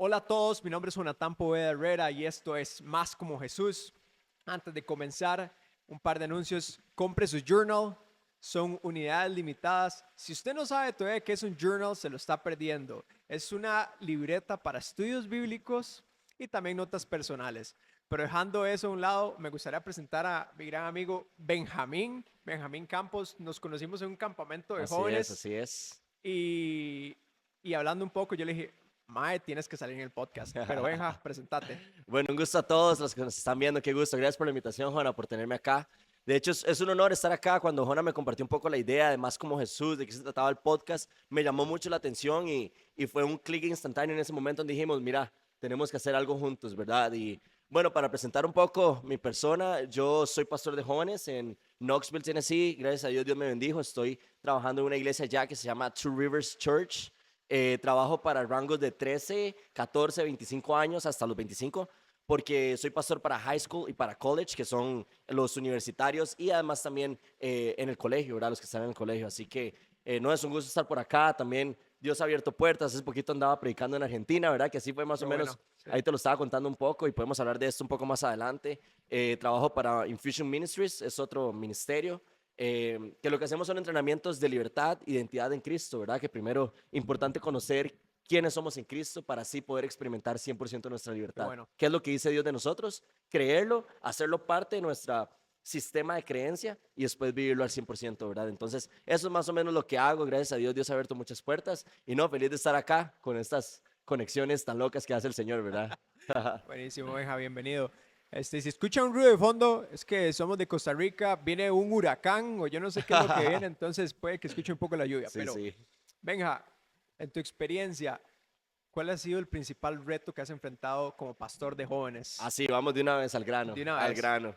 Hola a todos, mi nombre es Jonathan Poveda Herrera y esto es Más como Jesús. Antes de comenzar, un par de anuncios. Compre su journal, son unidades limitadas. Si usted no sabe todavía qué es un journal, se lo está perdiendo. Es una libreta para estudios bíblicos y también notas personales. Pero dejando eso a un lado, me gustaría presentar a mi gran amigo Benjamín Campos. Nos conocimos en un campamento de Así es, jóvenes así es. y, y hablando un poco, yo le dije, Mae, tienes que salir en el podcast. Pero Benja, presentate. Bueno, un gusto a todos los que nos están viendo. Qué gusto. Gracias por la invitación, Jona, por tenerme acá. De hecho, es un honor estar acá. Cuando Jona me compartió un poco la idea de Más como Jesús, de qué se trataba el podcast, me llamó mucho la atención y fue un clic instantáneo en ese momento donde dijimos, mira, tenemos que hacer algo juntos, ¿verdad? Y bueno, para presentar un poco mi persona, yo soy pastor de jóvenes en Knoxville, Tennessee. Gracias a Dios, Dios me bendijo. Estoy trabajando en una iglesia ya que se llama Two Rivers Church. Trabajo para rangos de 13, 14, 25 años hasta los 25, porque soy pastor para high school y para college, que son los universitarios, y además también en el colegio, ¿verdad? Los que están en el colegio. Así que no es un gusto estar por acá. También Dios ha abierto puertas. Hace poquito andaba predicando en Argentina, ¿verdad? Que así fue más Qué o bueno. menos. Sí. Ahí te lo estaba contando un poco y podemos hablar de esto un poco más adelante. Trabajo para Infusion Ministries, es otro ministerio que lo que hacemos son entrenamientos de libertad, identidad en Cristo, ¿verdad? Que primero, importante conocer quiénes somos en Cristo para así poder experimentar 100% nuestra Qué libertad. bueno. ¿Qué es lo que dice Dios de nosotros? Creerlo, hacerlo parte de nuestro sistema de creencia y después vivirlo al 100%, ¿verdad? Entonces, eso es más o menos lo que hago. Gracias a Dios, Dios ha abierto muchas puertas y no, feliz de estar acá con estas conexiones tan locas que hace el Señor, ¿verdad? Buenísimo, Benja, bienvenido. Si escucha un ruido de fondo, es que somos de Costa Rica, viene un huracán o yo no sé qué es lo que viene, entonces puede que escuche un poco la lluvia. Sí, Pero, sí. Benja, en tu experiencia, ¿cuál ha sido el principal reto que has enfrentado como pastor de jóvenes? Así, vamos de una vez al De grano, una al vez. grano.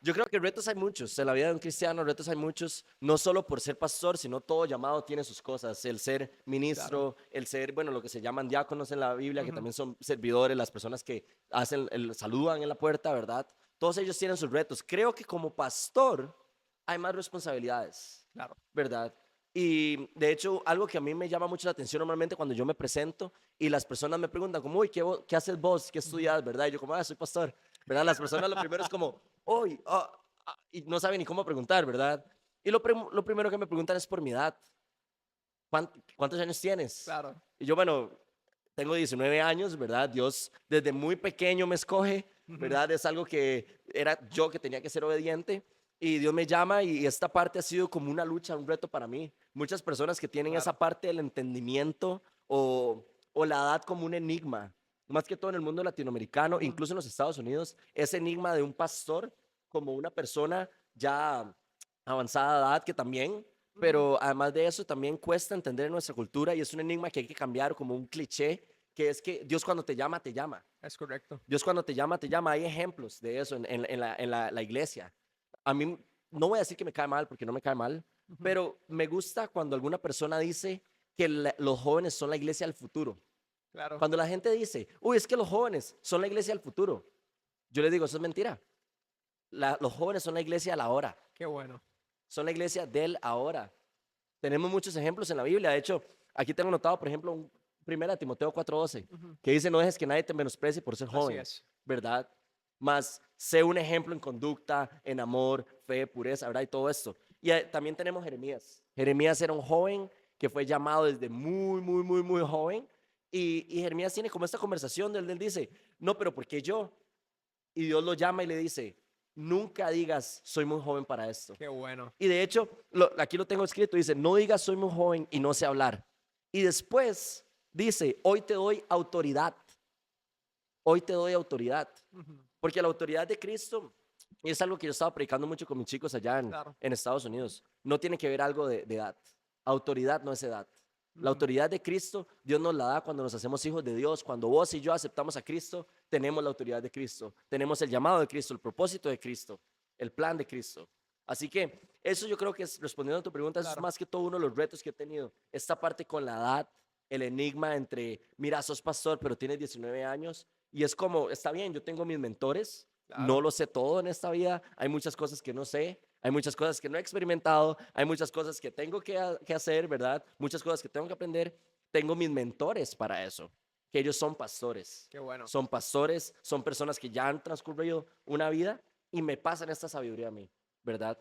Yo creo que retos hay muchos, en la vida de un cristiano retos hay muchos, no solo por ser pastor, sino todo llamado tiene sus cosas, el ser Claro. ministro, el ser, bueno, lo que se llaman diáconos en la Biblia, que Ujú. también son servidores, las personas que hacen, saludan en la puerta, ¿verdad? Todos ellos tienen sus retos. Creo que como pastor hay más responsabilidades, Claro. ¿verdad? Y de hecho, algo que a mí me llama mucho la atención normalmente cuando yo me presento y las personas me preguntan como, uy, ¿qué haces vos? ¿Qué Ujú. estudias? ¿Verdad? Y yo como, soy pastor. ¿Verdad? Las personas lo primero es como, uy, y no saben ni cómo preguntar, ¿verdad? Y lo primero que me preguntan es por mi edad. ¿Cuántos años tienes? Claro. Y yo, bueno, tengo 19 años, ¿verdad? Dios desde muy pequeño me escoge, Ujú. ¿verdad? Es algo que era yo que tenía que ser obediente. Y Dios me llama y esta parte ha sido como una lucha, un reto para mí. Muchas personas que tienen esa Claro. parte del entendimiento o la edad como un enigma, más que todo en el mundo latinoamericano, Ujú. incluso en los Estados Unidos, ese enigma de un pastor como una persona ya avanzada de edad que también, Ujú. pero además de eso también cuesta entender en nuestra cultura y es un enigma que hay que cambiar como un cliché, que es que Dios cuando te llama, te llama. Es correcto. Dios cuando te llama, te llama. Hay ejemplos de eso en la iglesia. A mí, no voy a decir que me cae mal, porque no me cae mal, Ujú. pero me gusta cuando alguna persona dice que los jóvenes son la iglesia del futuro. Claro. Cuando la gente dice, uy, es que los jóvenes son la iglesia del futuro, yo les digo, eso es mentira. Los jóvenes son la iglesia de la hora, Qué bueno. son la iglesia del ahora. Tenemos muchos ejemplos en la Biblia. De hecho, aquí tengo anotado, por ejemplo, un 1 Timoteo 4:12, Ujú. que dice, no dejes que nadie te menosprecie por ser Así joven, es. ¿verdad? Más sé un ejemplo en conducta, en amor, fe, pureza, ¿verdad? Y todo esto. Y también tenemos Jeremías. Jeremías era un joven que fue llamado desde muy, muy, muy, muy joven. Y Jeremías tiene como esta conversación donde él dice, no, pero ¿por qué yo? Y Dios lo llama y le dice, nunca digas, soy muy joven para esto. Qué bueno. Y de hecho, aquí lo tengo escrito, dice, no digas soy muy joven y no sé hablar. Y después dice, hoy te doy autoridad, hoy te doy autoridad. Ujú. Porque la autoridad de Cristo, y es algo que yo estaba predicando mucho con mis chicos allá Claro. en Estados Unidos, no tiene que ver algo de edad. Autoridad no es edad. La Ujú. autoridad de Cristo, Dios nos la da cuando nos hacemos hijos de Dios. Cuando vos y yo aceptamos a Cristo, tenemos la autoridad de Cristo. Tenemos el llamado de Cristo, el propósito de Cristo, el plan de Cristo. Así que eso yo creo que es, respondiendo a tu pregunta, eso es Claro. más que todo uno de los retos que he tenido. Esta parte con la edad, el enigma entre, mira, sos pastor, pero tienes 19 años. Y es como, está bien, yo tengo mis mentores, no Claro. lo sé todo en esta vida, hay muchas cosas que no sé, hay muchas cosas que no he experimentado, hay muchas cosas que tengo que hacer, ¿verdad? Muchas cosas que tengo que aprender. Tengo mis mentores para eso, que ellos son pastores. Qué bueno. Son pastores, son personas que ya han transcurrido una vida y me pasan esta sabiduría a mí, ¿verdad?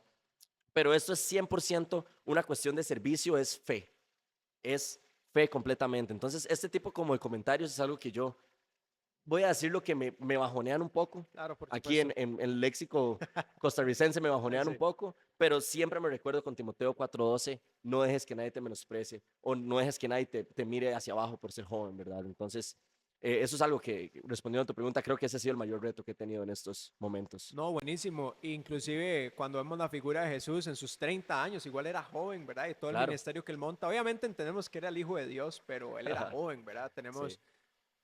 Pero esto es 100% una cuestión de servicio, es fe completamente. Entonces, este tipo como de comentarios es algo que yo voy a decir lo que me bajonean un poco. Claro, por Aquí supuesto. en el léxico costarricense me bajonean un Sí. poco, pero siempre me recuerdo con Timoteo 4:12, no dejes que nadie te menosprecie o no dejes que nadie te mire hacia abajo por ser joven, ¿verdad? Entonces, eso es algo que, respondiendo a tu pregunta, creo que ese ha sido el mayor reto que he tenido en estos momentos. No, buenísimo. Inclusive cuando vemos la figura de Jesús en sus 30 años, igual era joven, ¿verdad? Y todo el Claro. ministerio que él monta. Obviamente entendemos que era el Hijo de Dios, pero él era joven, ¿verdad? Sí,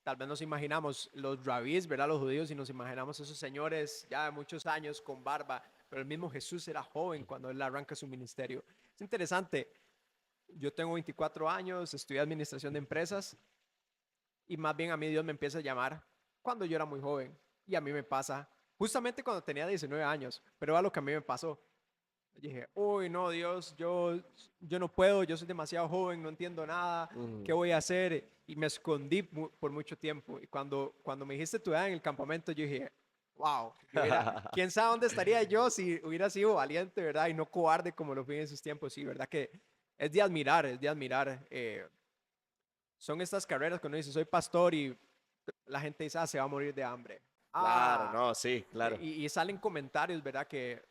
Tal vez nos imaginamos los rabís, ¿verdad? Los judíos, y nos imaginamos esos señores ya de muchos años con barba, pero el mismo Jesús era joven cuando él arranca su ministerio. Es interesante. Yo tengo 24 años, estudié administración de empresas y más bien a mí Dios me empieza a llamar cuando yo era muy joven y a mí me pasa justamente cuando tenía 19 años, pero a lo que a mí me pasó. Dije, uy, no, Dios, yo no puedo, yo soy demasiado joven, no entiendo nada, ¿qué mm, voy a hacer? Y me escondí por mucho tiempo. Y cuando me dijiste tu edad en el campamento, yo dije, wow, quién sabe dónde estaría yo si hubiera sido valiente, ¿verdad? Y no cobarde como lo fui en esos tiempos. Sí, ¿verdad? Que es de admirar, es de admirar. Son estas carreras cuando dice, soy pastor y la gente dice, ah, se va a morir de hambre. claro, Ah, no, sí, claro. y salen comentarios, ¿verdad? Que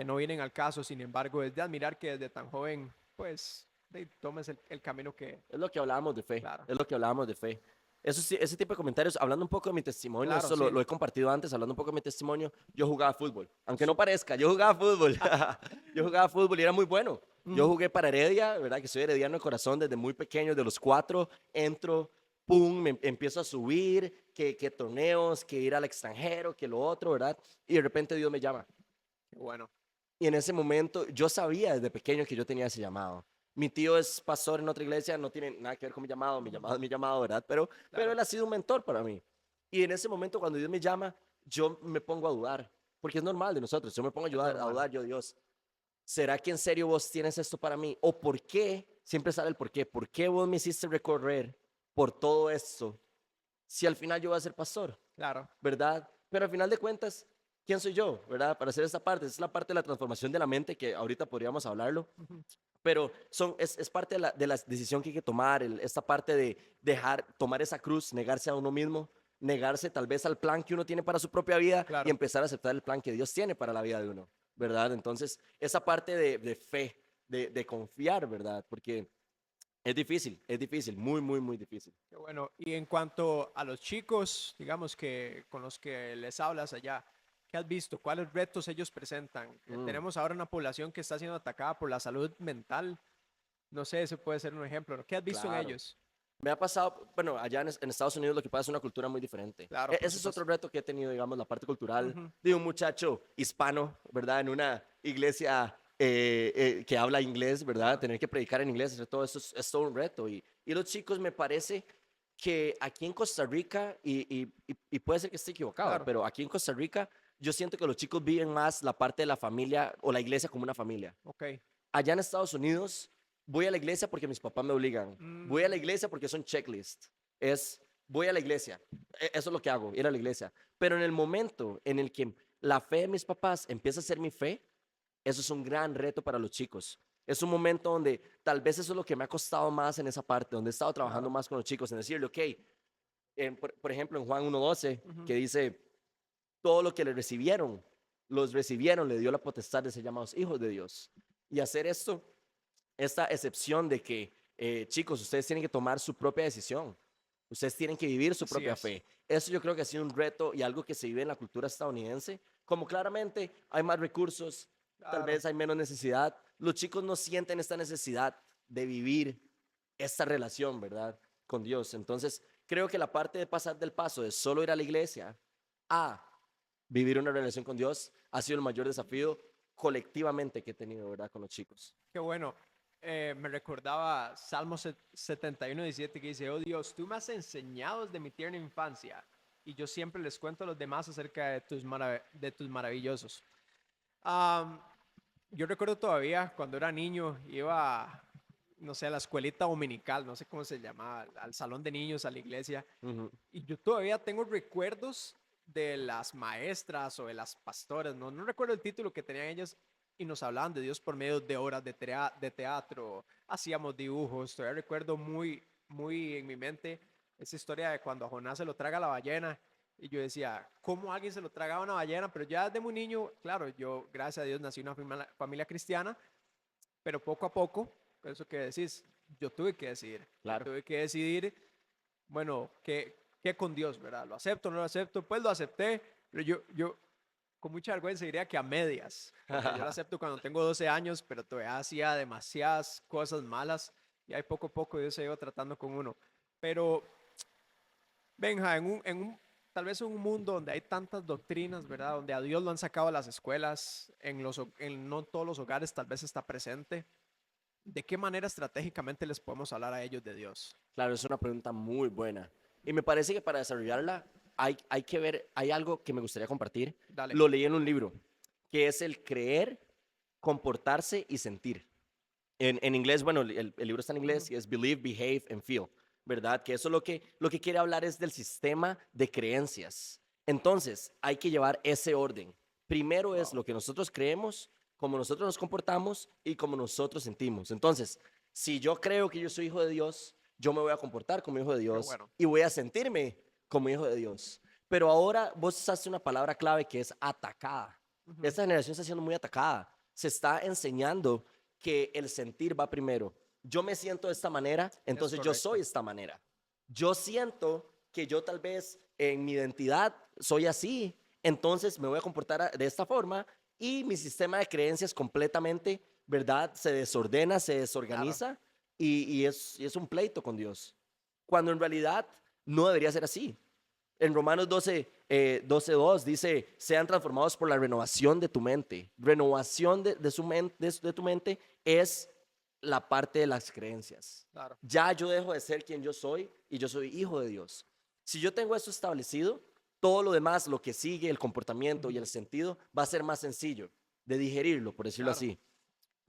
no vienen al caso. Sin embargo, es de admirar que desde tan joven, pues, tomes el camino que, Es lo que hablábamos de fe, claro, es lo que hablábamos de fe. Eso sí, ese tipo de comentarios, hablando un poco de mi testimonio, claro, esto sí. lo he compartido antes, hablando un poco de mi testimonio, yo jugaba fútbol. Aunque no parezca, yo jugaba fútbol. Yo jugaba fútbol y era muy bueno. Yo Ujú. jugué para Heredia, ¿verdad? Que soy herediano de corazón desde muy pequeño, de los 4, entro, pum, me empiezo a subir, que torneos, que ir al extranjero, que lo otro, ¿verdad? Y de repente Dios me llama. Qué bueno, Y en ese momento yo sabía desde pequeño que yo tenía ese llamado. Mi tío es pastor en otra iglesia, no tiene nada que ver con mi llamado es mi llamado, ¿verdad? Pero claro. él ha sido un mentor para mí. Y en ese momento cuando Dios me llama, yo me pongo a dudar, porque es normal de nosotros, yo me pongo Es a normal. dudar, yo Dios, ¿será que en serio vos tienes esto para mí? ¿O por qué? Siempre sale el por qué. ¿Por qué vos me hiciste recorrer por todo esto si al final yo voy a ser pastor? Claro. ¿Verdad? Pero al final de cuentas, ¿quién soy yo, verdad? Para hacer esta parte, es la parte de la transformación de la mente que ahorita podríamos hablarlo, Ujú. pero es parte de la decisión que hay que tomar, esta parte de tomar esa cruz, negarse a uno mismo, negarse tal vez al plan que uno tiene para su propia vida y Claro. empezar a aceptar el plan que Dios tiene para la vida de uno, ¿verdad? Entonces, esa parte de fe, de confiar, ¿verdad? Porque es difícil, muy, muy, muy difícil. Qué bueno. Y en cuanto a los chicos, digamos que con los que les hablas allá, ¿qué has visto? ¿Cuáles retos ellos presentan? Mm, Tenemos ahora una población que está siendo atacada por la salud mental. No sé, ese puede ser un ejemplo, ¿no? ¿Qué has visto en claro. ellos? Me ha pasado, bueno, allá en Estados Unidos lo que pasa es una cultura muy diferente. Claro, por Ese es otro supuesto. reto que he tenido, digamos, la parte cultural Ujú. de un muchacho hispano, ¿verdad? En una iglesia que habla inglés, ¿verdad? Claro, Tener que predicar en inglés, todo eso es todo un reto. Y los chicos me parece que aquí en Costa Rica, y puede ser que esté equivocado, claro. pero aquí en Costa Rica yo siento que los chicos viven más la parte de la familia o la iglesia como una familia. Ok. Allá en Estados Unidos, voy a la iglesia porque mis papás me obligan. Voy a la Mm, iglesia porque es un checklist. Voy a la iglesia. Eso es lo que hago, ir a la iglesia. Pero en el momento en el que la fe de mis papás empieza a ser mi fe, eso es un gran reto para los chicos. Es un momento donde tal vez eso es lo que me ha costado más en esa parte, donde he estado trabajando claro. más con los chicos, en decirle, ok, por ejemplo, en Juan 1:12, Ujú. que dice, todo lo que le recibieron, los recibieron, le dio la potestad de ser llamados hijos de Dios. Y hacer esto, esta excepción de que, chicos, ustedes tienen que tomar su propia decisión. Ustedes tienen que vivir su Así propia es. fe. Eso yo creo que ha sido un reto y algo que se vive en la cultura estadounidense. Como claramente hay más recursos, tal Claro. vez hay menos necesidad. Los chicos no sienten esta necesidad de vivir esta relación, ¿verdad? Con Dios. Entonces, creo que la parte de pasar del paso de solo ir a la iglesia a vivir una relación con Dios ha sido el mayor desafío colectivamente que he tenido, ¿verdad? Con los chicos. Qué bueno. Me recordaba Salmo 71:17 que dice, oh Dios, tú me has enseñado desde mi tierna infancia y yo siempre les cuento a los demás acerca de de tus maravillosos. Am, yo recuerdo todavía cuando era niño, no sé, a la escuelita dominical, no sé cómo se llamaba, al salón de niños, a la iglesia. Ujú. Y yo todavía tengo recuerdos de las maestras o de las pastoras, no recuerdo el título que tenían ellas, y nos hablaban de Dios por medio de obras de teatro, hacíamos dibujos, todavía recuerdo muy en mi mente esa historia de cuando a Jonás se lo traga la ballena, y yo decía, ¿cómo alguien se lo tragaba una ballena? Pero ya desde muy niño, claro, yo, gracias a Dios, nací en una familia cristiana, pero poco a poco, por eso que decís, yo Claro. tuve que decidir, bueno, ¿qué con Dios, verdad? ¿Lo acepto o no lo acepto? Pues lo acepté, pero yo con mucha vergüenza diría que a medias, porque yo lo acepto cuando tengo 12 años, pero todavía hacía demasiadas cosas malas y ahí poco a poco Dios se iba tratando con uno. Pero, Benja, tal vez en un mundo donde hay tantas doctrinas, ¿verdad? Donde a Dios lo han sacado a las escuelas, en no todos los hogares tal vez está presente. ¿De qué manera estratégicamente les podemos hablar a ellos de Dios? Claro, es una pregunta muy buena. Y me parece que para desarrollarla hay que ver, hay algo que me gustaría compartir. Dale. Lo leí en un libro, que es el creer, comportarse y sentir. En inglés, bueno, el libro está en Ujú. inglés y es Believe, Behave and Feel, ¿verdad? Que eso lo que quiere hablar es del sistema de creencias. Entonces, hay que llevar ese orden. Primero es Wow, lo que nosotros creemos, cómo nosotros nos comportamos y cómo nosotros sentimos. Entonces, si yo creo que yo soy hijo de Dios, yo me voy a comportar como hijo de qué Dios bueno. y voy a sentirme como hijo de Dios. Pero ahora vos usaste una palabra clave que es atacada. Ujú. Esta generación está siendo muy atacada. Se está enseñando que el sentir va primero. Yo me siento de esta manera, Es entonces yo soy correcto. esta manera. Yo siento que yo tal vez en mi identidad soy así, entonces me voy a comportar de esta forma y mi sistema de creencias completamente, ¿verdad? Se desordena, se Claro. desorganiza y es un pleito con Dios. Cuando en realidad no debería ser así. En Romanos 12:2 dice, sean transformados por la renovación de tu mente. Renovación de tu mente es la parte de las creencias. Claro. Ya yo dejo de ser quien yo soy y yo soy hijo de Dios. Si yo tengo eso establecido, todo lo demás, lo que sigue, el comportamiento y Ujú. el sentido, va a ser más sencillo de digerirlo, por decirlo Claro. así.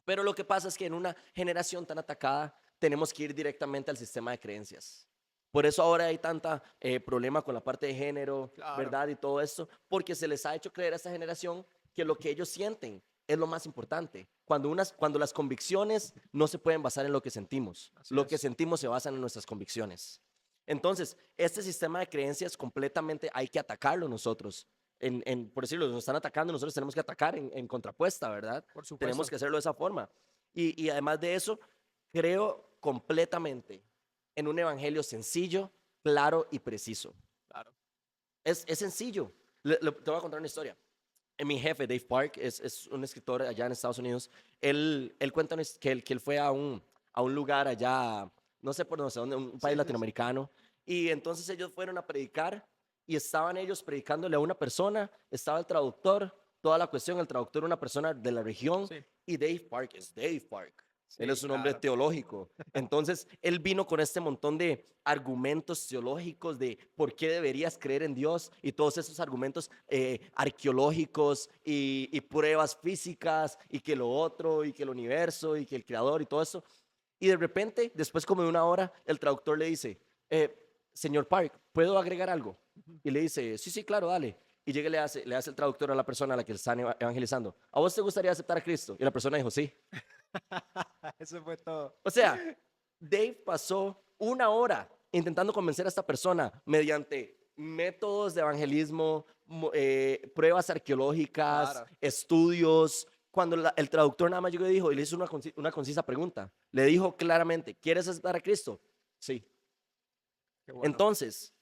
Pero lo que pasa es que en una generación tan atacada, tenemos que ir directamente al sistema de creencias. Por eso ahora hay tanta problema con la parte de género, Claro. ¿verdad? Y todo esto, porque se les ha hecho creer a esta generación que lo que ellos sienten es lo más importante. Cuando las convicciones no se pueden basar en lo que sentimos. Así Lo que es. sentimos se basan en nuestras convicciones. Entonces, este sistema de creencias completamente hay que atacarlo nosotros. Por decirlo, nos están atacando, nosotros tenemos que atacar en contrapuesta, ¿verdad? Por Tenemos supuesto. que hacerlo de esa forma. Y además de eso, creo completamente en un evangelio sencillo, claro y preciso. Claro. Es sencillo. Te voy a contar una historia. Mi jefe, Dave Park, es un escritor allá en Estados Unidos. Él cuenta que él fue a un lugar allá, no sé por dónde, un país Sí, sí, sí. latinoamericano. Y entonces ellos fueron a predicar y estaban ellos predicándole a una persona. Estaba el traductor, toda la cuestión. El traductor era una persona de la región Sí, y Dave Park es Dave Park. Él sí, es un hombre claro. teológico. Entonces, él vino con este montón de argumentos teológicos de por qué deberías creer en Dios y todos esos argumentos arqueológicos y pruebas físicas y que lo otro y que el universo y que el creador y todo eso. Y de repente, después como de una hora, el traductor le dice, señor Park, ¿puedo agregar algo? Ujú. Y le dice, sí, sí, claro, dale. Y llega y le hace el traductor a la persona a la que están evangelizando. ¿A vos te gustaría aceptar a Cristo? Y la persona dijo, sí. Eso fue todo. O sea, Dave pasó una hora intentando convencer a esta persona mediante métodos de evangelismo, pruebas arqueológicas, Claro. estudios. Cuando el traductor nada más llegó y dijo, y le hizo una concisa pregunta, le dijo claramente, ¿quieres aceptar a Cristo? Sí. Qué bueno. Entonces,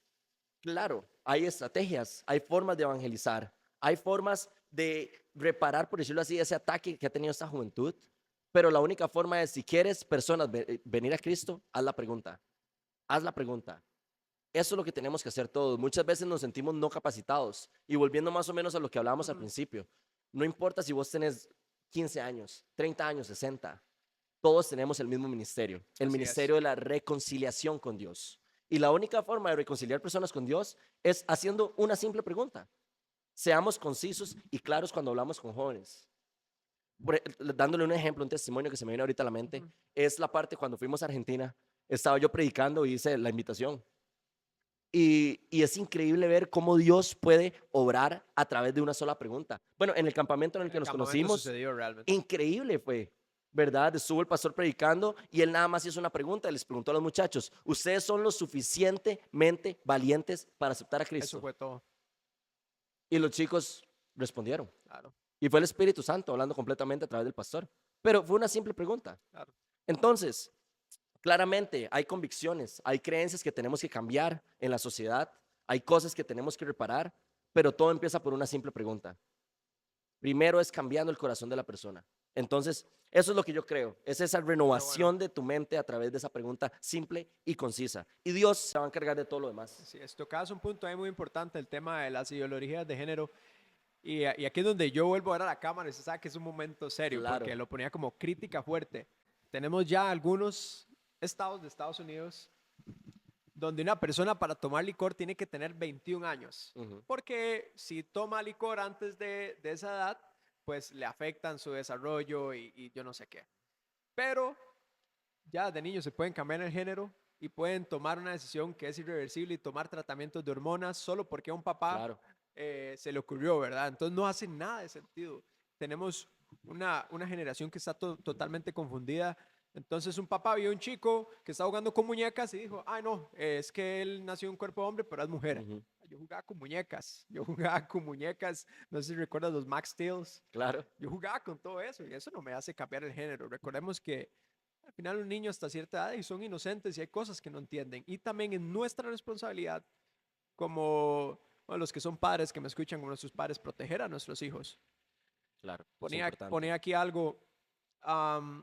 claro, hay estrategias, hay formas de evangelizar, hay formas de reparar, por decirlo así, ese ataque que ha tenido esta juventud, pero la única forma es, si quieres personas venir a Cristo, haz la pregunta, haz la pregunta. Eso es lo que tenemos que hacer todos. Muchas veces nos sentimos no capacitados y volviendo más o menos a lo que hablábamos al Ujú. principio, no importa si vos tenés 15 años, 30 años, 60, todos tenemos el mismo ministerio, el Así es. ministerio de la reconciliación con Dios. Y la única forma de reconciliar personas con Dios es haciendo una simple pregunta. Seamos concisos y claros cuando hablamos con jóvenes. Dándole un ejemplo, un testimonio que se me viene ahorita a la mente, Ujú. es la parte cuando fuimos a Argentina, estaba yo predicando y hice la invitación. Y es increíble ver cómo Dios puede obrar a través de una sola pregunta. Bueno, en el campamento en el En que el nos campamento conocimos, sucedió realmente. increíble fue, ¿verdad? Estuvo el pastor predicando y él nada más hizo una pregunta y les preguntó a los muchachos, ¿ustedes son lo suficientemente valientes para aceptar a Eso Cristo? fue todo. Y los chicos respondieron. Claro, Y fue el Espíritu Santo hablando completamente a través del pastor. Pero fue una simple pregunta. claro. Entonces, claramente hay convicciones, hay creencias que tenemos que cambiar en la sociedad, hay cosas que tenemos que reparar, pero todo empieza por una simple pregunta. Primero es cambiando el corazón de la persona. Entonces, eso es lo que yo creo, es esa Qué bueno. renovación de tu mente a través de esa pregunta simple y concisa. Y Dios se va a encargar de todo lo demás. Sí, tocabas un punto ahí muy importante, el tema de las ideologías de género. Y aquí es donde yo vuelvo a ver a la cámara y se sabe que es un momento serio, porque Claro. lo ponía como crítica fuerte. Tenemos ya algunos estados de Estados Unidos donde una persona para tomar licor tiene que tener 21 años, Ujú. porque si toma licor antes de esa edad, pues le afectan su desarrollo y yo no sé qué. Pero ya de niños se pueden cambiar el género y pueden tomar una decisión que es irreversible y tomar tratamientos de hormonas solo porque a un papá Claro. se le ocurrió, ¿verdad? Entonces no hace nada de sentido. Tenemos una generación que está totalmente confundida. Entonces un papá vio a un chico que está jugando con muñecas y dijo, ay no, es que él nació en un cuerpo de hombre, pero es mujer. Ujú. Yo jugaba con muñecas, yo jugaba con muñecas, no sé si recuerdas los Max Steel, Claro. yo jugaba con todo eso y eso no me hace cambiar el género. Recordemos que al final los niños hasta cierta edad y son inocentes y hay cosas que no entienden. Y también es nuestra responsabilidad como bueno, los que son padres, que me escuchan como nuestros padres, proteger a nuestros hijos. Claro. Es Ponía importante. aquí algo, am,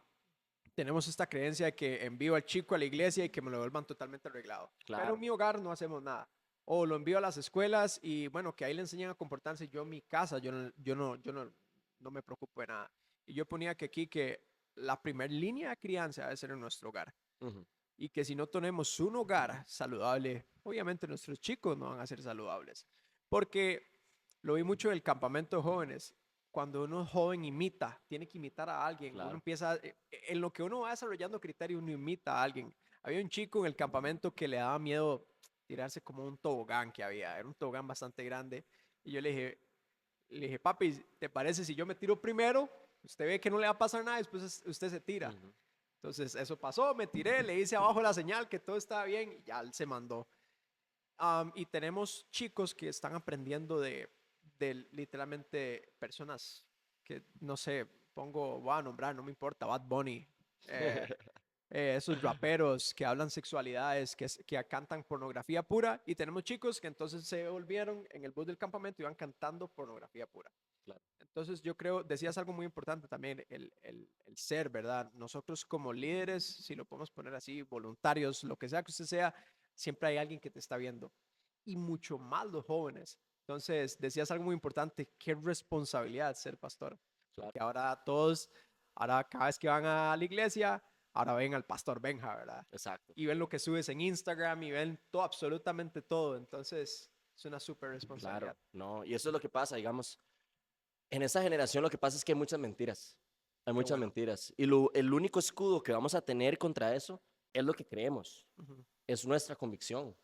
tenemos esta creencia de que envío al chico a la iglesia y que me lo vuelvan totalmente arreglado. Pero en Claro. mi hogar no hacemos nada. O lo envío a las escuelas y bueno, que ahí le enseñan a comportarse. Yo en mi casa, no me preocupo de nada. Y yo ponía que aquí que la primera línea de crianza debe ser en nuestro hogar. Ujú. Y que si no tenemos un hogar saludable, obviamente nuestros chicos no van a ser saludables. Porque lo vi mucho en el campamento de jóvenes. Cuando uno joven imita, tiene que imitar a alguien, uno Claro. empieza, en lo que uno va desarrollando criterio, uno imita a alguien. Había un chico en el campamento que le daba miedo tirarse como un tobogán que había, era un tobogán bastante grande. Y yo le dije, papi, ¿te parece si yo me tiro primero? Usted ve que no le va a pasar nada, después usted se tira. Ujú. Entonces eso pasó, me tiré, le hice abajo la señal que todo estaba bien y ya él se mandó. Y tenemos chicos que están aprendiendo de literalmente personas que, no sé, voy a nombrar, no me importa, Bad Bunny, eh, esos raperos que hablan sexualidades, que cantan pornografía pura, y tenemos chicos que entonces se volvieron en el bus del campamento y iban cantando pornografía pura. Claro. Entonces yo creo, decías algo muy importante también, el ser, ¿verdad? Nosotros como líderes, si lo podemos poner así, voluntarios, lo que sea que usted sea, siempre hay alguien que te está viendo. Y mucho más los jóvenes. Entonces, decías algo muy importante, qué responsabilidad ser pastor. Claro. Porque ahora cada vez que van a la iglesia, ahora ven al pastor Benja, ¿verdad? Exacto. Y ven lo que subes en Instagram y ven todo, absolutamente todo. Entonces, es una súper Claro. responsabilidad. No. Y eso es lo que pasa, digamos. En esa generación lo que pasa es que hay muchas mentiras. Hay Qué muchas bueno. mentiras. Y el único escudo que vamos a tener contra eso es lo que creemos. Ujú. Es nuestra convicción.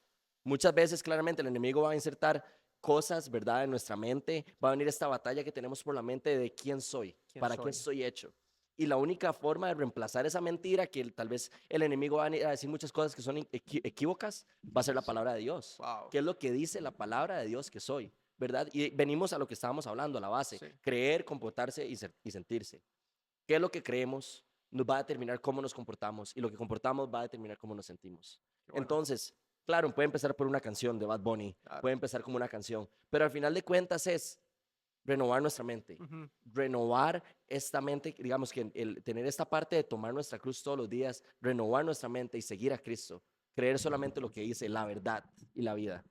Muchas veces, claramente, el enemigo va a insertar cosas, ¿verdad?, en nuestra mente. Va a venir esta batalla que tenemos por la mente de quién soy, ¿Quién para qué soy? estoy hecho. Y la única forma de reemplazar esa mentira, que tal vez el enemigo va a venir a decir muchas cosas que son equívocas, va a ser la palabra de Dios. Wow. ¿Qué es lo que dice la palabra de Dios que soy? ¿Verdad? Y venimos a lo que estábamos hablando, a la base, Sí. creer, comportarse y sentirse. ¿Qué es lo que creemos? Nos va a determinar cómo nos comportamos y lo que comportamos va a determinar cómo nos sentimos. Qué bueno. Entonces, claro, puede empezar por una canción de Bad Bunny, Claro. puede empezar como una canción, pero al final de cuentas es renovar nuestra mente, Ujú. renovar esta mente, digamos que tener esta parte de tomar nuestra cruz todos los días, renovar nuestra mente y seguir a Cristo, creer solamente lo que dice la verdad y la vida,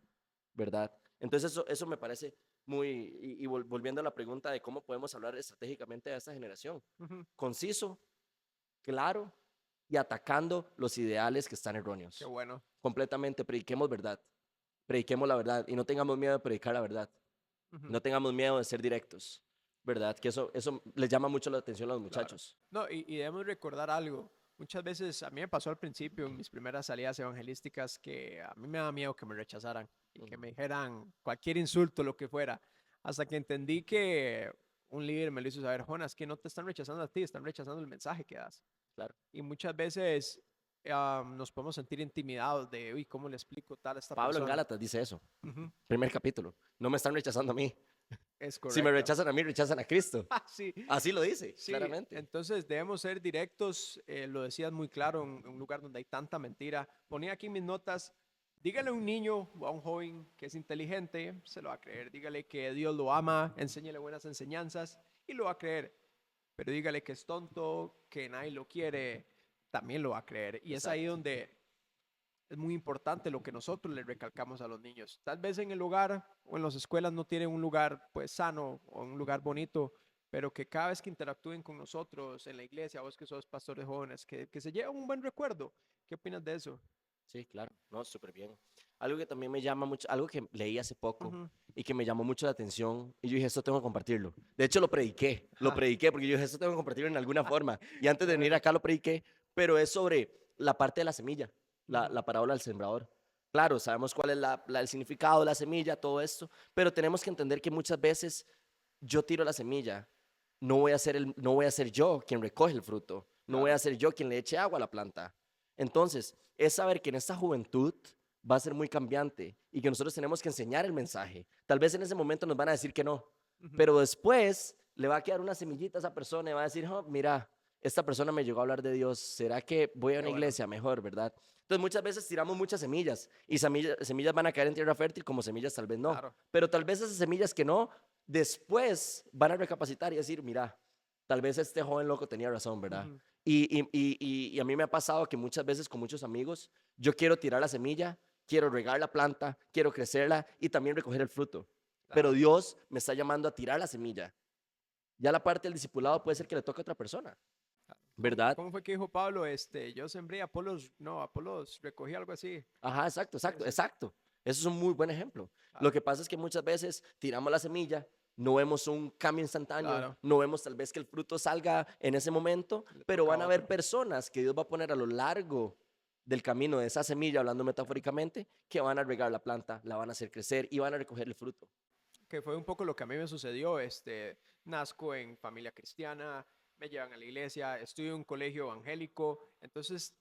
¿verdad? Entonces eso me parece muy, y volviendo a la pregunta de cómo podemos hablar estratégicamente a esta generación, Ujú. conciso, claro y atacando los ideales que están Qué erróneos. bueno. Completamente, prediquemos la verdad y no tengamos miedo de predicar la verdad, Ujú. no tengamos miedo de ser directos, ¿verdad? Que eso les llama mucho la atención a los Claro. muchachos. No, y debemos recordar algo. Muchas veces a mí me pasó al principio en mis primeras salidas evangelísticas que a mí me daba miedo que me rechazaran y que Ujú. me dijeran cualquier insulto, lo que fuera, hasta que entendí que un líder me lo hizo saber, Jonas, que no te están rechazando a ti, están rechazando el mensaje que das. Claro. Y muchas veces nos podemos sentir intimidados de, uy, ¿cómo le explico tal a esta Pablo en persona? Gálatas dice eso, Ujú, primer capítulo. No me están rechazando a mí. es Si me correcto. rechazan a mí, rechazan a Cristo. Sí, Así lo dice, sí, claramente. entonces debemos ser directos, lo decías muy claro, en un lugar donde hay tanta mentira. Ponía aquí mis notas, dígale a un niño o a un joven que es inteligente, se lo va a creer. Dígale que Dios lo ama, enséñale buenas enseñanzas y lo va a creer. Pero dígale que es tonto, que nadie lo quiere, también lo va a creer. Y es ahí Exacto. donde es muy importante lo que nosotros le recalcamos a los niños. Tal vez en el hogar o en las escuelas no tienen un lugar pues sano o un lugar bonito, pero que cada vez que interactúen con nosotros en la iglesia, vos que sos pastores jóvenes, que se lleven un buen recuerdo. ¿Qué opinas de eso? Sí, claro, no, súper bien. Algo que también me llama mucho, algo que leí hace poco Ujú. y que me llamó mucho la atención, y yo dije, esto tengo que compartirlo. De hecho, lo Ja, prediqué porque yo dije, esto tengo que compartirlo en alguna forma. Y antes qué de venir bueno. acá lo prediqué, pero es sobre la parte de la semilla, Ujú. la parábola del sembrador. Claro, sabemos cuál es el significado de la semilla, todo esto, pero tenemos que entender que muchas veces yo tiro la semilla, no voy a ser yo quien recoge el fruto, no voy a Claro. ser yo quien le eche agua a la planta. Entonces, es saber que en esta juventud va a ser muy cambiante y que nosotros tenemos que enseñar el mensaje. Tal vez en ese momento nos van a decir que no, Ujú. pero después le va a quedar una semillita a esa persona y va a decir, oh, mira, esta persona me llegó a hablar de Dios, ¿será que voy a Qué una bueno. iglesia mejor, verdad? Entonces muchas veces tiramos muchas semillas y semillas van a caer en tierra fértil como semillas tal vez no, Claro. pero tal vez esas semillas que no, después van a recapacitar y decir, mira, tal vez este joven loco tenía razón, ¿verdad? Ujú. Y a mí me ha pasado que muchas veces con muchos amigos, yo quiero tirar la semilla, quiero regar la planta, quiero crecerla y también recoger el fruto. Pero Claro. Dios me está llamando a tirar la semilla. Ya la parte del discipulado puede ser que le toque a otra persona, ¿verdad? ¿Cómo fue que dijo Pablo? Yo sembré, Apolos, no, Apolos recogí algo así. Ajá, exacto, Sí, exacto, sí, exacto. Eso es un muy buen ejemplo. Lo claro, que pasa es que muchas veces tiramos la semilla, no vemos un cambio instantáneo, claro, no vemos tal vez que el fruto salga en ese momento, le pero toca a van a haber otro. personas que Dios va a poner a lo largo del camino de esa semilla, hablando metafóricamente, que van a regar la planta, la van a hacer crecer y van a recoger el fruto. Que fue un poco lo que a mí me sucedió. Nazco en familia cristiana, me llevan a la iglesia, estudio en un colegio evangélico, entonces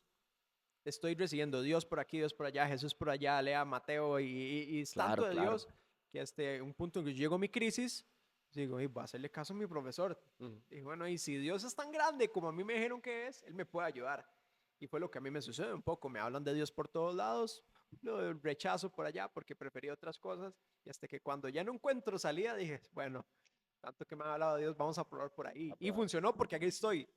estoy recibiendo Dios por aquí, Dios por allá, Jesús por allá, lea Mateo y es tanto Claro, de claro. Dios que un punto en que llegó mi crisis, digo, "Ey, voy a hacerle caso a mi profesor. Ujú. Y bueno, y si Dios es tan grande como a mí me dijeron que es, Él me puede ayudar. Y fue lo que a mí me sucede un poco. Me hablan de Dios por todos lados, lo rechazo por allá porque prefería otras cosas. Y hasta que cuando ya no encuentro salida, dije, bueno, tanto que me ha hablado de Dios, vamos a probar por ahí. Y Aprobar. funcionó porque aquí estoy.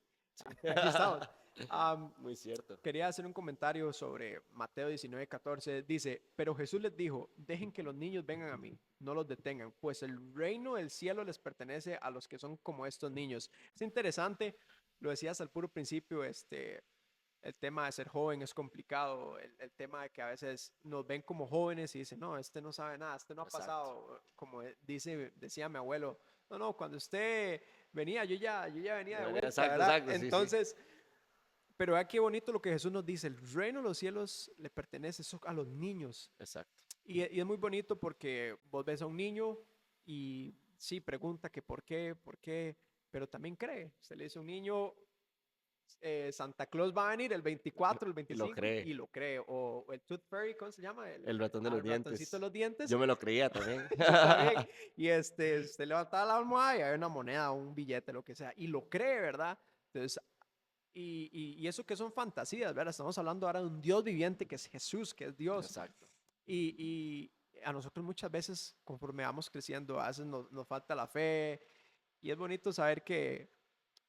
Aquí estamos. Am, Muy cierto. Quería hacer un comentario sobre Mateo 19:14. Dice, pero Jesús les dijo, dejen que los niños vengan a mí, no los detengan, pues el reino del cielo les pertenece a los que son como estos niños. Es interesante, lo decías al puro principio, el tema de ser joven es complicado, el tema de que a veces nos ven como jóvenes y dicen, no, este no sabe nada, este no ha Exacto. pasado, como decía mi abuelo, no, no, cuando usted venía, yo ya venía de vuelta, Exacto, ¿verdad? exacto, sí, sí. Entonces, pero vea qué bonito lo que Jesús nos dice, el reino de los cielos le pertenece eso a los niños. Exacto. Y es muy bonito porque vos ves a un niño y sí, pregunta que por qué, pero también cree. Se le dice a un niño, Santa Claus va a venir el 24, el Y lo 25 cree. y lo cree. O el Tooth Fairy, ¿cómo se llama? El ratón de los El ratoncito de dientes. los dientes. Yo me lo creía también. Yo también. Y usted levantaba la almohada y hay una moneda, un billete, lo que sea. Y lo cree, ¿verdad? Entonces, y eso que son fantasías, ¿verdad? Estamos hablando ahora de un Dios viviente que es Jesús, que es Dios. Exacto. Y a nosotros muchas veces, conforme vamos creciendo, a veces nos falta la fe. Y es bonito saber que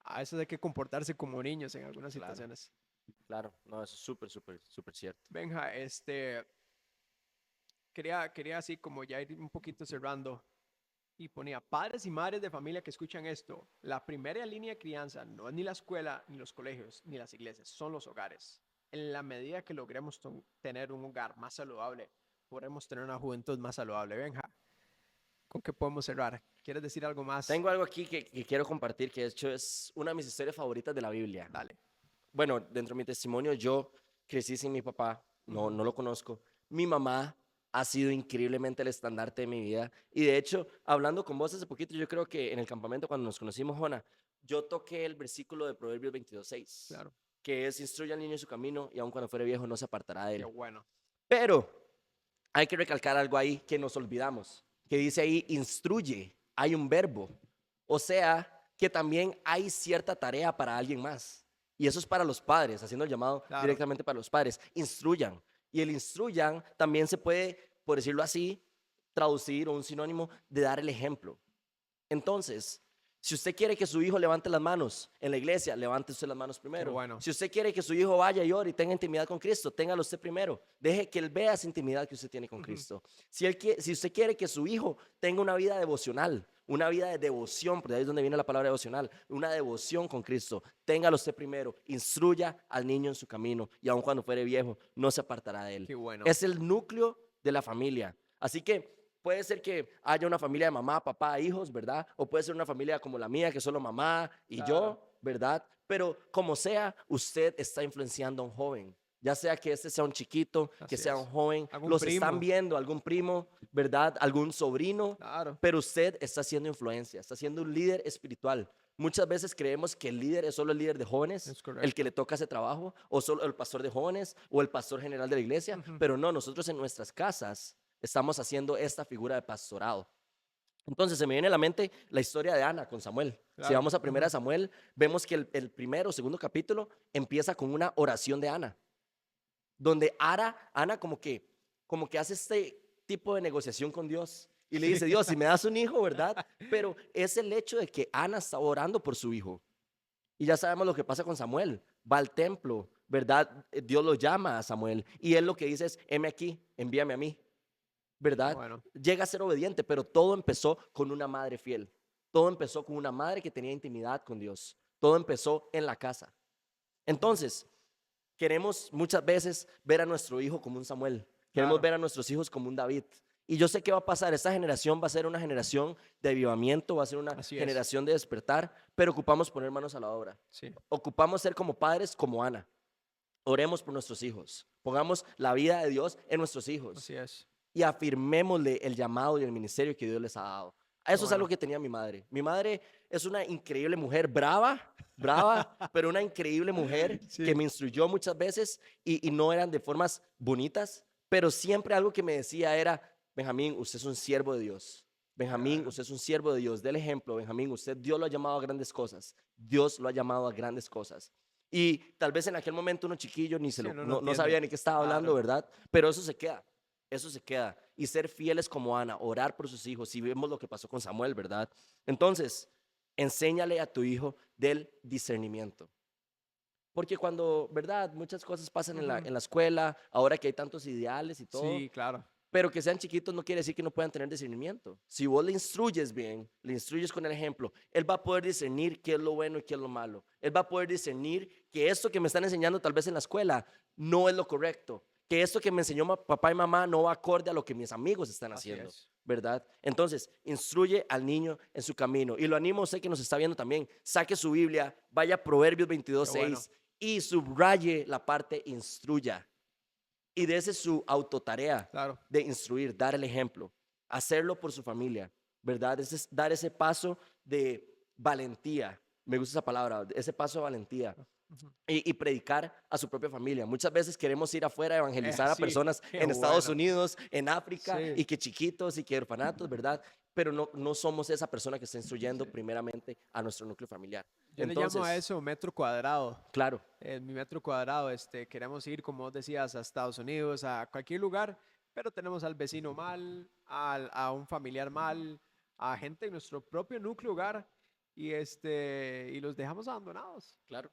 a veces hay que comportarse como niños en algunas Claro, situaciones. claro. No, eso es súper, súper, súper cierto. Benja, quería así como ya ir un poquito cerrando y ponía padres y madres de familia que escuchan esto. La primera línea de crianza no es ni la escuela, ni los colegios, ni las iglesias, son los hogares. En la medida que logremos tener un hogar más saludable, podremos tener una juventud más saludable. Benja, ¿con qué podemos cerrar? ¿Quieres decir algo más? Tengo algo aquí que quiero compartir, que de hecho es una de mis historias favoritas de la Biblia. Dale. Bueno, dentro de mi testimonio, yo crecí sin mi papá, no lo conozco. Mi mamá ha sido increíblemente el estandarte de mi vida. Y de hecho, hablando con vos hace poquito, yo creo que en el campamento cuando nos conocimos, Jona, yo toqué el versículo de Proverbios 22:6, Claro. que es: instruye al niño en su camino y aun cuando fuere viejo no se apartará de Qué él. bueno. Pero hay que recalcar algo ahí que nos olvidamos, que dice ahí instruye, hay un verbo. O sea, que también hay cierta tarea para alguien más. Y eso es para los padres, haciendo el llamado Claro. directamente para los padres. Instruyan. Y el instruyan también se puede, por decirlo así, traducir o un sinónimo de dar el ejemplo. Entonces, si usted quiere que su hijo levante las manos en la iglesia, levante usted las manos primero. bueno. Si usted quiere que su hijo vaya y ore y tenga intimidad con Cristo, téngalo usted primero. Deje que él vea esa intimidad que usted tiene con Cristo. Si usted quiere que su hijo tenga una vida devocional, una vida de devoción, porque ahí es donde viene la palabra devocional, una devoción con Cristo, téngalo usted primero. Instruya al niño en su camino y aun cuando fuere viejo, no se apartará de él. Qué bueno. Es el núcleo de la familia. Así que puede ser que haya una familia de mamá, papá, hijos, ¿verdad? O puede ser una familia como la mía, que solo mamá y Claro. yo, ¿verdad? Pero como sea, usted está influenciando a un joven. Ya sea que este sea un chiquito, que Así sea es. un joven, Algún los primo. están viendo, algún primo, ¿verdad? Algún sobrino, Claro. pero usted está haciendo influencia, está siendo un líder espiritual. Muchas veces creemos que el líder es solo el líder de jóvenes, Es el correcto. que le toca ese trabajo, o solo el pastor de jóvenes, o el pastor general de la iglesia, pero no, nosotros en nuestras casas estamos haciendo esta figura de pastorado. Entonces se me viene a la mente la historia de Ana con Samuel. Si Claro. vamos a primera de Samuel, vemos que el primero o segundo capítulo empieza con una oración de Ana, donde Ana como que hace este tipo de negociación con Dios y le dice: Dios, si me das un hijo, ¿verdad? Pero es el hecho de que Ana está orando por su hijo. Y ya sabemos lo que pasa con Samuel. Va al templo, ¿verdad? Dios lo llama a Samuel y él lo que dice es: heme aquí, envíame a mí, ¿verdad? Bueno. Llega a ser obediente, pero todo empezó con una madre fiel. Todo empezó con una madre que tenía intimidad con Dios. Todo empezó en la casa. Entonces, queremos muchas veces ver a nuestro hijo como un Samuel. Queremos Claro. ver a nuestros hijos como un David. Y yo sé qué va a pasar. Esta generación va a ser una generación de avivamiento, va a ser una Así es. generación de despertar, pero ocupamos poner manos a la obra. Sí. Ocupamos ser como padres, como Ana. Oremos por nuestros hijos. Pongamos la vida de Dios en nuestros hijos Así es. y afirmémosle el llamado y el ministerio que Dios les ha dado. Eso es Bueno. algo que tenía mi madre. Mi madre es una increíble mujer, brava, brava, pero una increíble mujer Sí. que me instruyó muchas veces y no eran de formas bonitas, pero siempre algo que me decía era: Benjamín, usted es un siervo de Dios. Benjamín, Claro. usted es un siervo de Dios. Del ejemplo, Benjamín, Dios lo ha llamado a grandes cosas. Dios lo ha llamado a grandes cosas. Y tal vez en aquel momento uno chiquillo ni se Sí, lo, uno no no entiende. sabía ni qué estaba hablando, Claro. ¿verdad? Pero eso se queda. Eso se queda. Y ser fieles como Ana, orar por sus hijos. Y vemos lo que pasó con Samuel, ¿verdad? Entonces, enséñale a tu hijo del discernimiento. Porque cuando, ¿verdad? Muchas cosas pasan en la escuela, ahora que hay tantos ideales y todo. Sí, claro. Pero que sean chiquitos no quiere decir que no puedan tener discernimiento. Si vos le instruyes bien, le instruyes con el ejemplo, él va a poder discernir qué es lo bueno y qué es lo malo. Él va a poder discernir que esto que me están enseñando tal vez en la escuela no es lo correcto. Que esto que me enseñó papá y mamá no va acorde a lo que mis amigos están Así haciendo. es. ¿Verdad? Entonces, instruye al niño en su camino. Y lo animo a usted que nos está viendo también. Saque su Biblia, vaya a Proverbios 22:6 Qué bueno. y subraye la parte instruya. Y dése su autotarea Claro. de instruir, dar el ejemplo, hacerlo por su familia, ¿verdad? Es dar ese paso de valentía. Me gusta esa palabra, ese paso de valentía. Y predicar a su propia familia. Muchas veces queremos ir afuera a evangelizar a Sí, personas qué en Estados bueno. Unidos, en África, Sí. y que chiquitos y que orfanatos, ¿verdad? Pero no somos esa persona que está instruyendo primeramente a nuestro núcleo familiar. Yo le Entonces, llamo a eso metro cuadrado. claro, En mi metro cuadrado, queremos ir, como vos decías, a Estados Unidos, a cualquier lugar, pero tenemos al vecino mal, a un familiar mal, a gente en nuestro propio núcleo hogar y los dejamos abandonados. claro.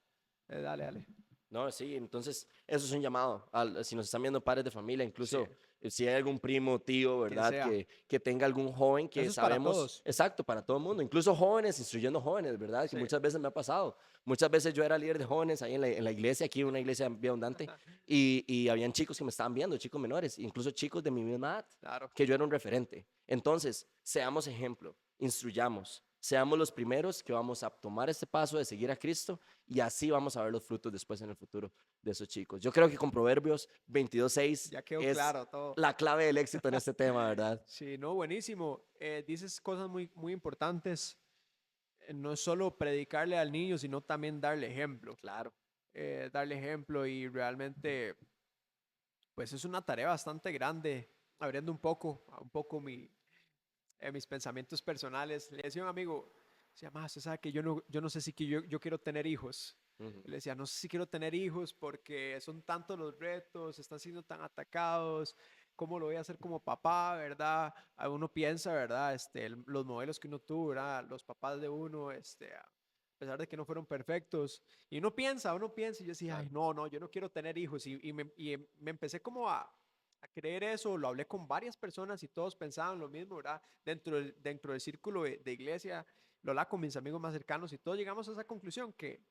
Dale, dale. No, sí, entonces eso es un llamado. Si nos están viendo padres de familia, incluso Sí. si hay algún primo, tío, Quien ¿verdad? sea. Que tenga algún joven que Eso es para sabemos, todos. exacto, para todo el mundo, incluso jóvenes, instruyendo jóvenes, ¿verdad? Que Sí. muchas veces me ha pasado. Muchas veces yo era líder de jóvenes ahí en la iglesia, aquí una iglesia bien abundante, y habían chicos que me estaban viendo, chicos menores, incluso chicos de mi misma edad, Claro. que yo era un referente. Entonces, seamos ejemplo. instruyamos. Seamos los primeros que vamos a tomar este paso de seguir a Cristo y así vamos a ver los frutos después en el futuro de esos chicos. Yo creo que con Proverbios 22:6 Ya quedó es claro todo. la clave del éxito en este tema, ¿verdad? Sí, no, buenísimo. Dices cosas muy, muy importantes. No es solo predicarle al niño, sino también darle ejemplo. Claro. Darle ejemplo y realmente, pues es una tarea bastante grande, abriendo un poco mis pensamientos personales. Le decía a un amigo, se llama, usted sabe que yo no sé si yo quiero tener hijos. Ujú. Le decía, no sé si quiero tener hijos porque son tantos los retos, están siendo tan atacados, ¿cómo lo voy a hacer como papá, verdad? Uno piensa, ¿verdad? Los modelos que uno tuvo, ¿verdad? Los papás de uno, a pesar de que no fueron perfectos. Y uno piensa, y yo decía, ay, no, yo no quiero tener hijos. Y me empecé como a creer eso, lo hablé con varias personas y todos pensaban lo mismo, ¿verdad? Dentro del círculo de iglesia, lo hablaba con mis amigos más cercanos y todos llegamos a esa conclusión que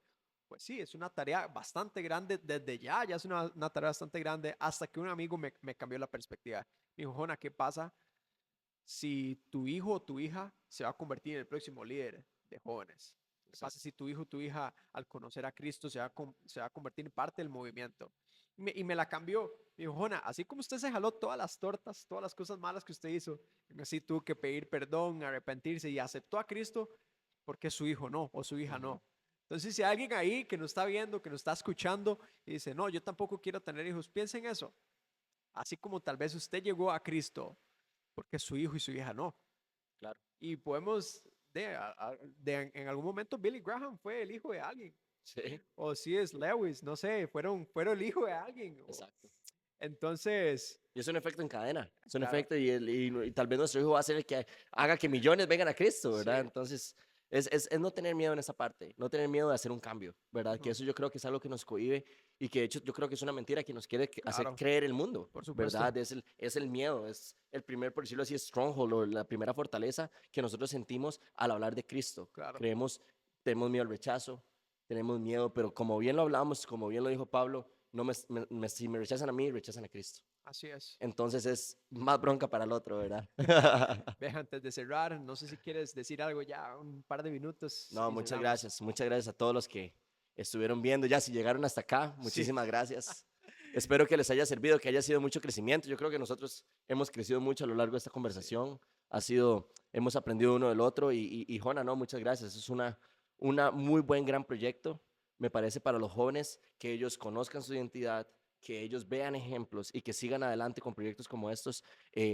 pues sí, es una tarea bastante grande desde ya es una tarea bastante grande hasta que un amigo me cambió la perspectiva. Me dijo, Jona, ¿qué pasa si tu hijo o tu hija se va a convertir en el próximo líder de jóvenes? ¿Qué pasa si tu hijo o tu hija al conocer a Cristo se va a convertir en parte del movimiento? Y me la cambió. Me dijo, Jona, así como usted se jaló todas las tortas, todas las cosas malas que usted hizo, así tuvo que pedir perdón, arrepentirse y aceptó a Cristo, porque su hijo no o su hija Ujú. no. Entonces, si hay alguien ahí que nos está viendo, que nos está escuchando y dice, no, yo tampoco quiero tener hijos, piensen en eso. Así como tal vez usted llegó a Cristo porque su hijo y su hija no. Claro. Y podemos, en algún momento Billy Graham fue el hijo de alguien. Sí, O si es Lewis, no sé, fueron el hijo de alguien. exacto. Entonces, Y es un efecto en cadena, es un claro, efecto y tal vez nuestro hijo va a ser el que haga que millones vengan a Cristo, ¿verdad? sí, Entonces, es no tener miedo en esa parte, no tener miedo de hacer un cambio, ¿verdad? Que ujú, eso yo creo que es algo que nos cohíbe y que de hecho yo creo que es una mentira que nos quiere hacer claro, creer el mundo, por supuesto, ¿verdad? Es el miedo, es el primer, por decirlo así, stronghold o la primera fortaleza que nosotros sentimos al hablar de Cristo. claro, Tenemos miedo al rechazo, tenemos miedo, pero como bien lo hablamos, como bien lo dijo Pablo, no si me rechazan a mí, rechazan a Cristo. así es. Entonces es más bronca para el otro, ¿verdad? Ve, antes de cerrar, no sé si quieres decir algo ya, un par de minutos No, y cerramos. muchas gracias a todos los que estuvieron viendo ya, si llegaron hasta acá, Sí, muchísimas gracias. Espero que les haya servido, que haya sido mucho crecimiento. Yo creo que nosotros hemos crecido mucho a lo largo de esta sí, conversación. Hemos aprendido uno del otro y Jona, no, muchas gracias. Es una muy buen, gran proyecto, me parece, para los jóvenes, que ellos conozcan su identidad, que ellos vean ejemplos y que sigan adelante con proyectos como estos,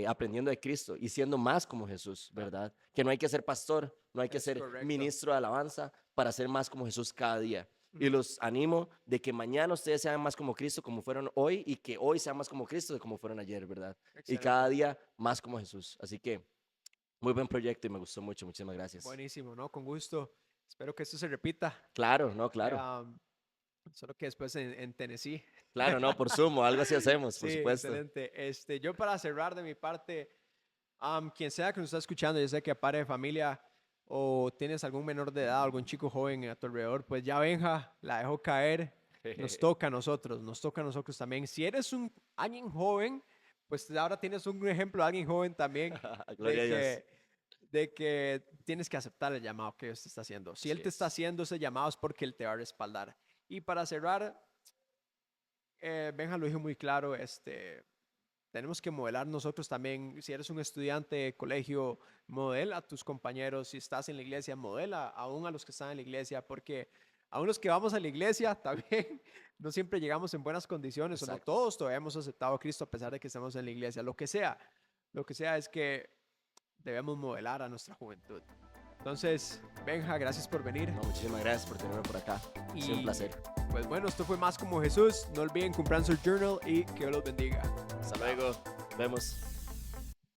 aprendiendo de Cristo y siendo más como Jesús, claro, ¿verdad? Que no hay que ser pastor, no hay que es ser correcto. ministro de alabanza para ser más como Jesús cada día. Y Ujú, los animo de que mañana ustedes sean más como Cristo como fueron hoy y que hoy sean más como Cristo de como fueron ayer, ¿verdad? Y cada excelente. día más como Jesús. Así que muy buen proyecto y me gustó mucho. Muchísimas gracias. Buenísimo, ¿no? Con gusto. Espero que esto se repita. Claro, no, claro. Am, Solo que después en Tennessee. Claro, no, por sumo, algo así hacemos, Sí, por supuesto. excelente. Yo para cerrar de mi parte, quien sea que nos está escuchando, ya sea que padre de familia o tienes algún menor de edad, algún chico joven a tu alrededor, pues ya Benja la dejó caer. Nos toca a nosotros también. Si eres alguien joven, pues ahora tienes un ejemplo de alguien joven también Gloria de a Dios. que tienes que aceptar el llamado que Dios te está haciendo. Si Así Él te está es. haciendo ese llamado es porque Él te va a respaldar. Y para cerrar, Benja lo dijo muy claro, tenemos que modelar nosotros también. Si eres un estudiante de colegio, modela a tus compañeros. Si estás en la iglesia, modela aún a los que están en la iglesia, porque aún los que vamos a la iglesia también no siempre llegamos en buenas condiciones, o no Exacto. todos todavía hemos aceptado a Cristo a pesar de que estamos en la iglesia. Lo que sea es que debemos modelar a nuestra juventud. Entonces, Benja, gracias por venir. No, muchísimas gracias por tenerme por acá. Ha sido un Y placer. pues bueno, esto fue Más como Jesús. No olviden comprar su journal y que Dios los bendiga. Hasta luego. Vemos.